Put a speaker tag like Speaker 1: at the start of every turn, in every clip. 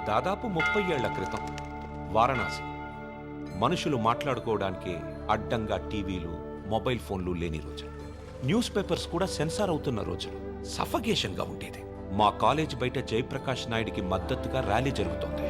Speaker 1: దాదాపు 30 ఏళ్ల క్రితం వారణాసి. మనుషులు మాట్లాడుకోవడానికి అడ్డంగా టీవీలు, మొబైల్ ఫోన్లు లేని రోజులు. న్యూస్ పేపర్స్ కూడా సెన్సార్ అవుతున్న రోజులు. సఫకేషన్గా ఉండేది. మా కాలేజ్ బయట జయప్రకాష్ నాయుడికి మద్దతుగా ర్యాలీ జరుగుతోంది.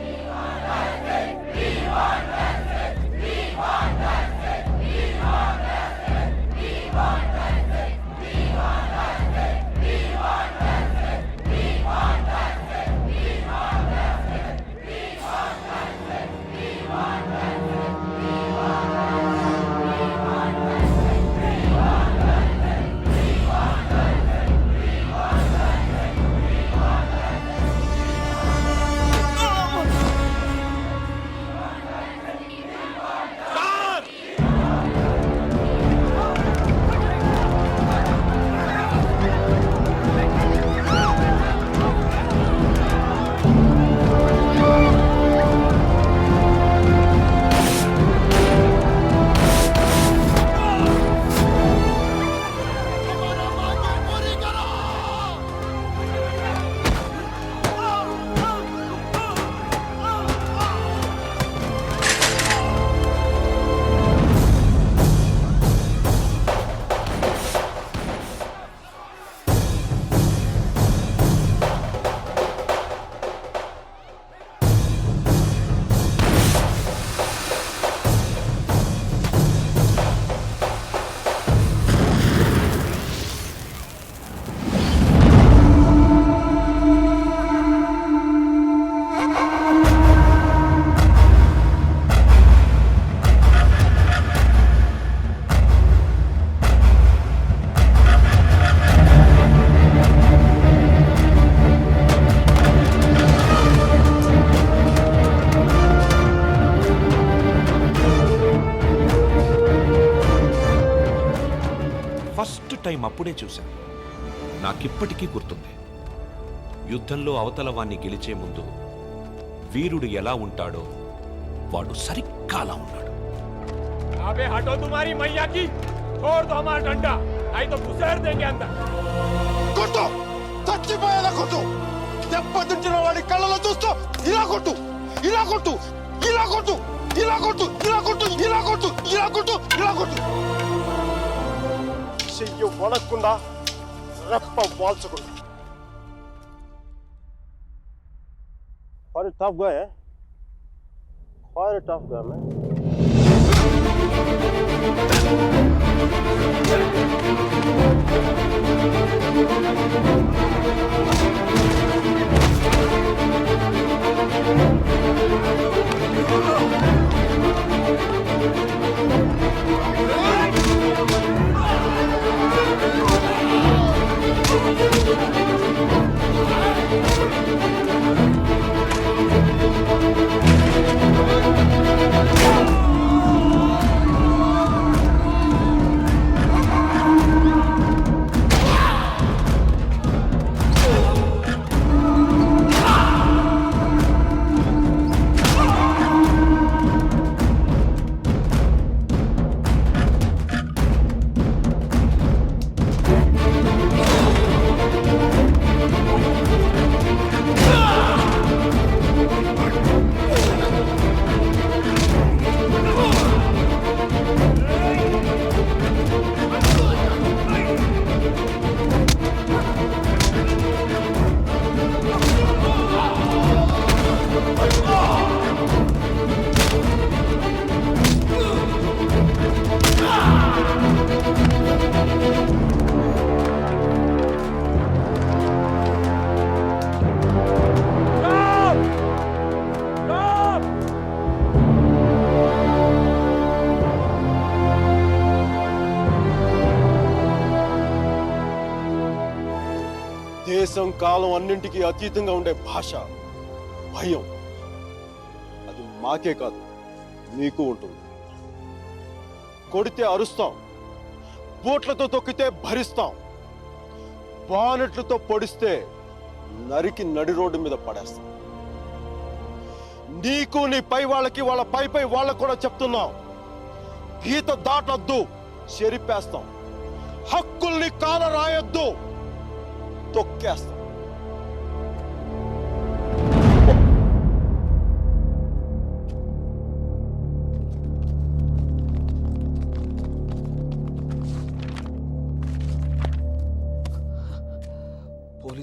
Speaker 1: ఫస్ట్ టైం అప్పుడే చూశాను. నాకిప్పటికీ గుర్తుంది. యుద్ధంలో అవతల వాణ్ణి గెలిచే ముందు వీరుడు ఎలా ఉంటాడో వాడు సరిగ్గా అలా ఉన్నాడు.
Speaker 2: అబే హటో తుమారీ మయ్యా కి छोड़ दो हमारा डंडा नहीं तो घुसेड़ देंगे अंदर
Speaker 3: కొట్టు చచ్చిపోయేలా కొట్టు దెబ్బతించిన వాడి కళ్ళలో చూస్తూ ఇలా కొట్టు ఇలా కొట్టు ఇలా కొట్టు ఇలా కొట్టు ఇలా కొట్టు ఇలా కొట్టు ఇలా కొట్టు ఇలా కొట్టు చెయ్యి వణక్కుండా రెప్ప వాల్చకుండా Quite a tough guy, eh? Quite a tough guy, man. దేశం కాలం అన్నింటికీ అతీతంగా ఉండే భాష భయం అది మాకే కాదు మీకు ఉంటుంది. కొడితే అరుస్తాం, బోట్లతో తొక్కితే భరిస్తాం, బానెట్లతో పొడిస్తే నరికి నడి రోడ్డు మీద పడేస్తాం. నీకు నీ పై వాళ్ళకి వాళ్ళ పై వాళ్ళకు కూడా చెప్తున్నాం, గీత దాటొద్దు, చెరిపేస్తాం. హక్కుల్ని కాల రాయొద్దు, తొక్కేస్తాం.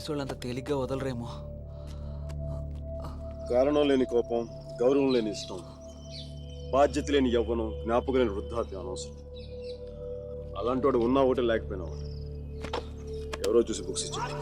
Speaker 4: పోలీసు వాళ్ళు అంత తేలిగ్గా వదలరేమో.
Speaker 5: కారణం లేని కోపం, గౌరవం లేని ఇష్టం, బాధ్యత లేని యవ్వనం, జ్ఞాపకం లేని వృద్ధాప్యం అనవసరం. అలాంటి వాడు ఉన్నా ఒకటి లేకపోయినా ఒకటి. ఎవరో చూసి బుక్స్ ఇచ్చారు.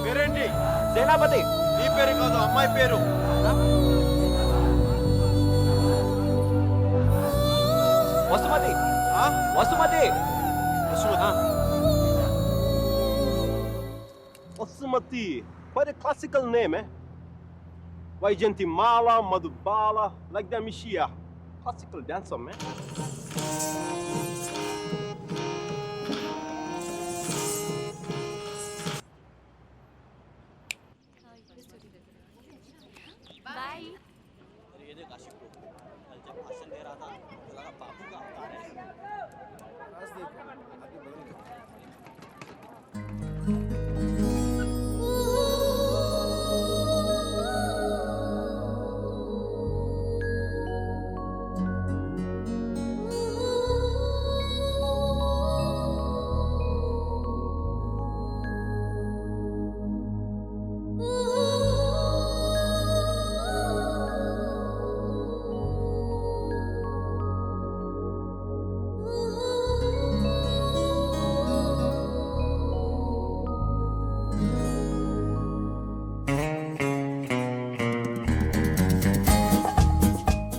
Speaker 3: పేరేంటి? సేనాపతి. నీ పేరు కాదు, అమ్మాయి పేరు.
Speaker 4: వసుమతి.
Speaker 3: ఆ?
Speaker 4: Vasumathi.
Speaker 5: Osumati, quite a classical name, eh? Vaijantimala, Madhubala, like the Mishia. Classical dancer, man.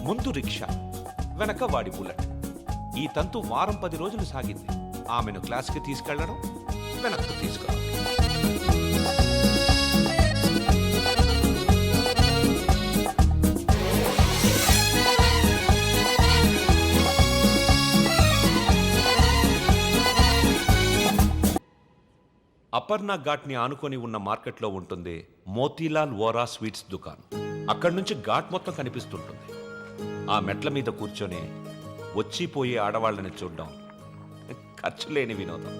Speaker 1: ముందు రిక్షా, వెనక వాడి బుల్లెట్. ఈ తంతు వారం 10 రోజులు సాగింది. ఆమెను క్లాస్కి తీసుకెళ్లడం, వెనక్కు తీసుకురావడం. అపర్ణ ఘాట్ని ఆనుకొని ఉన్న మార్కెట్లో ఉంటుంది మోతీలాల్ వోరా స్వీట్స్ దుకాణం. అక్కడి నుంచి ఘాట్ మొత్తం కనిపిస్తుంటుంది. ఆ మెట్ల మీద కూర్చొని వచ్చిపోయే ఆడవాళ్ళని చూడడం ఖర్చు లేని వినోదం.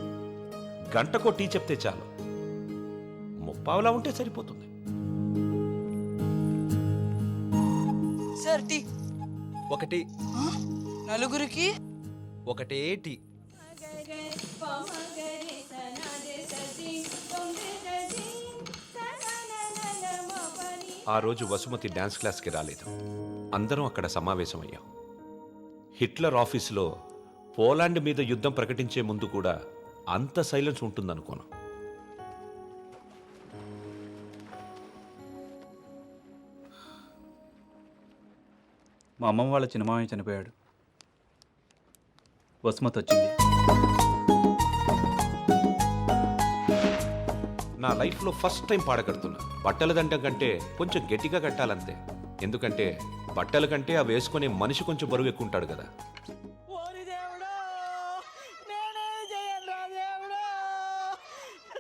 Speaker 1: గంటకో టీ చెప్తే చాలు, ముప్పావులా ఉంటే సరిపోతుంది.
Speaker 6: Sir tea.
Speaker 4: ఒకటి.
Speaker 6: నలుగురికి
Speaker 4: ఒకటే టీ.
Speaker 1: ఆ రోజు వసుమతి డాన్స్ క్లాస్కి రాలేదు. అందరం అక్కడ సమావేశమయ్యాం. హిట్లర్ ఆఫీసులో పోలాండ్ మీద యుద్ధం ప్రకటించే ముందు కూడా అంత సైలెన్స్ ఉంటుందనుకోను.
Speaker 7: మా అమ్మమ్మ వాళ్ళ చిన్నమామయ్య చనిపోయాడు. వసుమతి వచ్చింది.
Speaker 1: నా లైఫ్లో ఫస్ట్ టైం పాడగడుతున్నా. బట్టల దండం కంటే కొంచెం గట్టిగా కట్టాలంతే. ఎందుకంటే బట్టల కంటే అవి వేసుకునే మనిషి కొంచెం బరువు ఎక్కువ ఉంటాడు కదా.
Speaker 6: ఓరి దేవుడా, నేనేం చెయ్యనురా దేవుడా,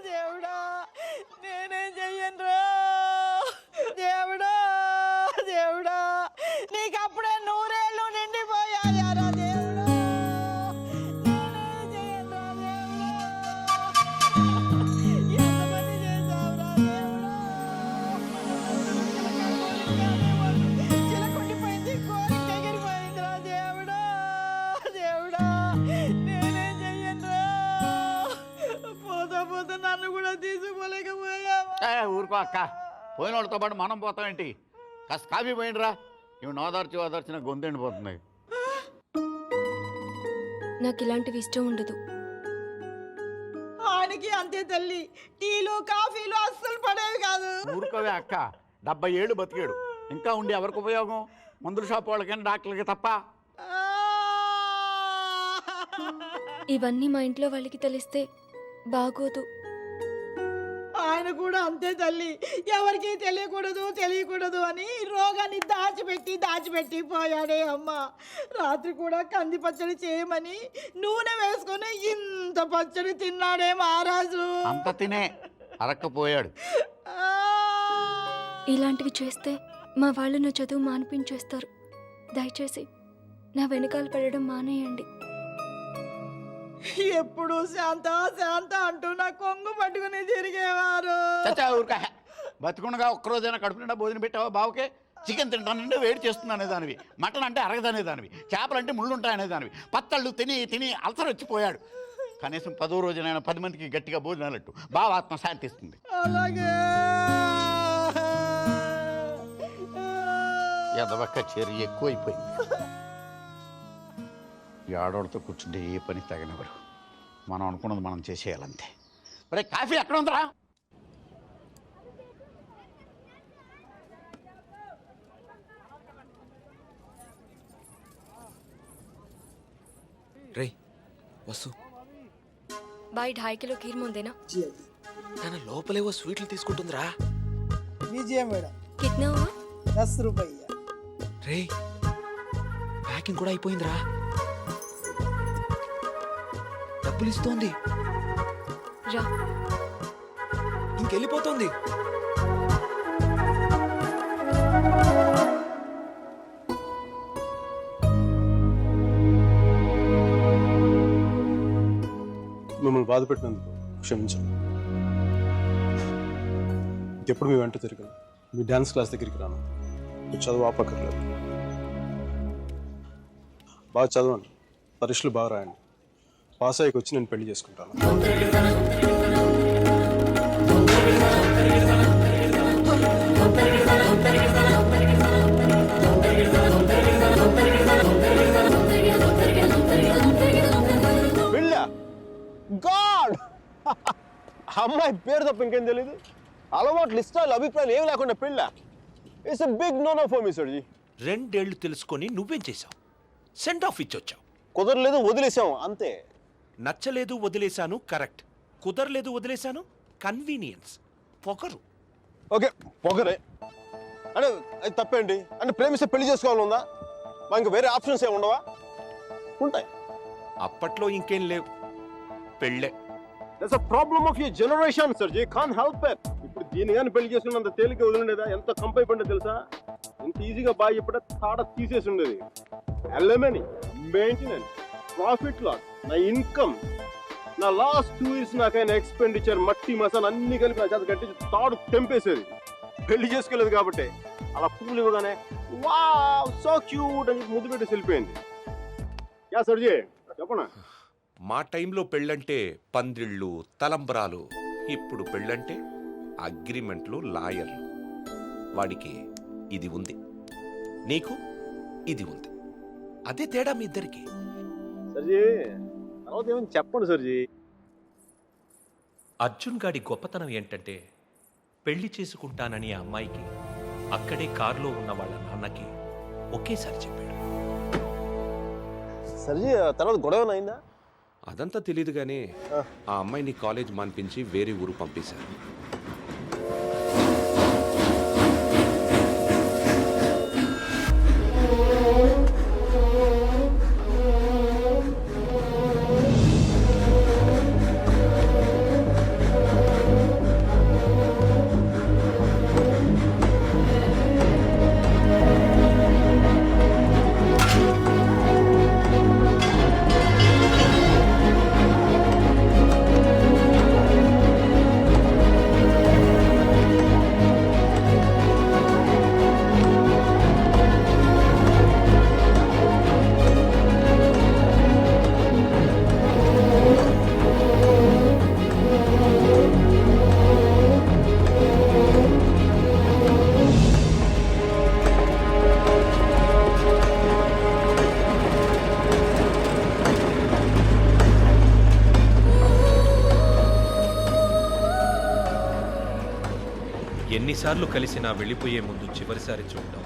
Speaker 6: దేవుడా నేనేం చెయ్యనురా దేవుడా, దేవుడా నీకు అప్పుడే 100 ఏళ్ళు నిండిపోయాయారా దేవుడా, నేనేం చెయ్యనురా దేవుడా, ఎంత పని చేశావురా దేవుడా, చిలకొండిపోయింది, కోరిక ఎగిరిపోయిందిరా దేవుడా, దేవుడా నేనేం చెయ్యనురా, పోతా పోతా నన్ను కూడా తీసుకుపోలేకపోయావా.
Speaker 8: ఊరుకో అక్క, పోయిన వాళ్ళతో పాటు మనం పోతామేంటి? కాస్త కాఫీ పోయిండ్రా. ఇవి ఓదార్చిన గొంతెండిపోతుంది.
Speaker 9: నాకు ఇలాంటివి ఇష్టం ఉండదు.
Speaker 6: ఆయనకి అంతే తల్లి, టీలు కాఫీలు అస్సలు పడేవి కాదు.
Speaker 8: ఊరుకోవే అక్క, 70 ఏళ్ళు బతికాడు. ఇంకా ఉండి ఎవరికి ఉపయోగం? మందుల షాప్ వాళ్ళకైనా డాక్టర్లకి తప్ప.
Speaker 9: ఇవన్నీ మా ఇంట్లో వాళ్ళకి తెలిస్తే బాగోదు.
Speaker 6: ఆయన ఆయన కూడా అంతే తల్లి. ఎవరికి తెలియకూడదు అని రోగాన్ని దాచిపెట్టి పోయాడే అమ్మ. రాత్రి కూడా కంది పచ్చడి చేయమని నూనె వేసుకొని ఇంత పచ్చడి తిన్నాడే మహారాజు.
Speaker 8: అంత తినే అరక్కపోయాడు.
Speaker 9: ఇలాంటివి చేస్తే మా వాళ్ళు నా చదువు మానిపించేస్తారు. దయచేసి నా వెనకాల పడడం మానేయండి.
Speaker 6: ఎప్పుడు శాంత అంటూ నా కొంగు పట్టుకుని తిరిగేవారు.
Speaker 8: చచ్చా ఊరికా బతుకుండగా ఒక్కరోజైనా కడుపు నిండా భోజనం పెట్టావా బావుకే? చికెన్ తింటానంటే వేడి చేస్తుంది అనేదానివి, మటన్ అంటే అరగదనేదానివి, చేపలంటే ముళ్ళు ఉంటాయనేదానివి. పత్తళ్ళు తిని అల్సర్ వచ్చిపోయాడు. కనీసం 10వ రోజునైనా 10 మందికి గట్టిగా భోజనాలట్టు బావ ఆత్మ శాంతిస్తుంది.
Speaker 6: అలాగే
Speaker 8: ఎదవక్క చర్య ఎక్కువైపోయింది. ఈ ఆడవాళ్ళతో కూర్చుంటే ఏ పని తగినవరు. మనం అనుకున్నది మనం చేసేయాలంతే. ఒరే కాఫీ ఎక్కడ ఉందిరా?
Speaker 4: రే వసు,
Speaker 9: బాయ్ 2.5 కిలో కీర్ ముందేనా?
Speaker 4: తన లోపలేవో స్వీట్లు తీసుకుంటుందిరా.
Speaker 6: విజయ మేడం
Speaker 9: కిట్నా హువా?
Speaker 6: 10 రూపాయ.
Speaker 4: రే ప్యాకింగ్ కూడా అయిపోయిందిరా. డబ్బులు ఇస్తోంది,
Speaker 9: రా.
Speaker 4: ఇంకెళ్ళిపోతుంది.
Speaker 5: మిమ్మల్ని బాధ పెట్టినందుకు క్షమించండి. ఇంకెప్పుడు మీ వెంట తిరగను. మీ డ్యాన్స్ క్లాస్ దగ్గరికి రాను. మీరు చదువు ఆపక్కర్లేదు. బాగా చదవండి, పరీక్షలు బాగా రాయండి. పాస్ అయ్యకి వచ్చి నేను పెళ్లి చేసుకుంటాను.
Speaker 3: గాడ్ అమ్మాయి పేరు తప్ప ఇంకేం తెలీదు. అలవాట్లు ఇష్టాలు అభిప్రాయాలు ఏమి లేకుండా పెళ్ళ. It's a big no no for me సర్జీ.
Speaker 1: 2 ఏళ్ళు తెలుసుకొని నువ్వేం చేశావు? సెండ్ ఆఫ్ ఇచ్చొచ్చావు.
Speaker 3: కుదరలేదు వదిలేసాం అంతే.
Speaker 1: నచ్చలేదు వదిలేశాను కరెక్ట్. కుదరలేదు వదిలేశాను కన్వీనియన్స్. పొగరు.
Speaker 3: ఓకే పొగరే అంటే అది తప్పేంటి? అంటే ప్రేమిస్తే పెళ్లి చేసుకోవాలి ఉందా? మా ఇంకా వేరే ఆప్షన్స్ ఏమి ఉండవా? ఉంటాయి.
Speaker 1: అప్పట్లో ఇంకేం లేవు, పెళ్ళే.
Speaker 3: That's a problem of your generation సర్జీ. Can't help it. ఇప్పుడు దీని కానీ పెళ్లి చేసుకున్నంత తేలిక వదిలిండేదా? ఎంత కంపైపోయిందో తెలుసా? ఇంత ఈజీగా బాగా చెప్పే తాడ తీసేసి ఉండేది. ఎలమనీ, మెయింటెనెన్స్, ప్రాఫిట్ లాస్, నా ఇన్కమ్, నా లాస్ట్ 2 years నాకైనా ఎక్స్పెండిచర్, మట్టి మసాలా అన్ని కలిపి నా చేత కట్టించి తాడు తెంపేసేది. పెళ్లి చేసుకోలేదు కాబట్టి అలా పువ్వులు ఇవ్వగానే వావ్ సో క్యూట్ అని చెప్పి ముద్దు పెట్టి వెళ్ళిపోయింది. యా సర్జీ చెప్పనా?
Speaker 1: మా టైంలో పెళ్ళంటే పందిళ్ళు, తలంబ్రాలు. ఇప్పుడు పెళ్ళంటే అగ్రిమెంట్లు, లాయర్లు. వాడికి ఇది ఉంది, నీకు ఇది ఉంది. అదే తేడా మీ ఇద్దరికి.
Speaker 3: సర్జీ తర్వాత ఏమైనా చెప్పండి సర్జీ.
Speaker 1: అర్జున్ గాడి గొప్పతనం ఏంటంటే పెళ్లి చేసుకుంటానని ఆ అమ్మాయికి అక్కడే కారులో ఉన్న వాళ్ళ నాన్నకి ఒకేసారి చెప్పాడు.
Speaker 3: సర్జీ తర్వాత గొడవ అయిందా?
Speaker 1: అదంతా తెలియదు కానీ ఆ అమ్మాయిని కాలేజ్ మాన్పించి వేరే ఊరు పంపేశారు. ఎన్నిసార్లు కలిసినా వెళ్ళిపోయే ముందు చివరిసారి చూడటం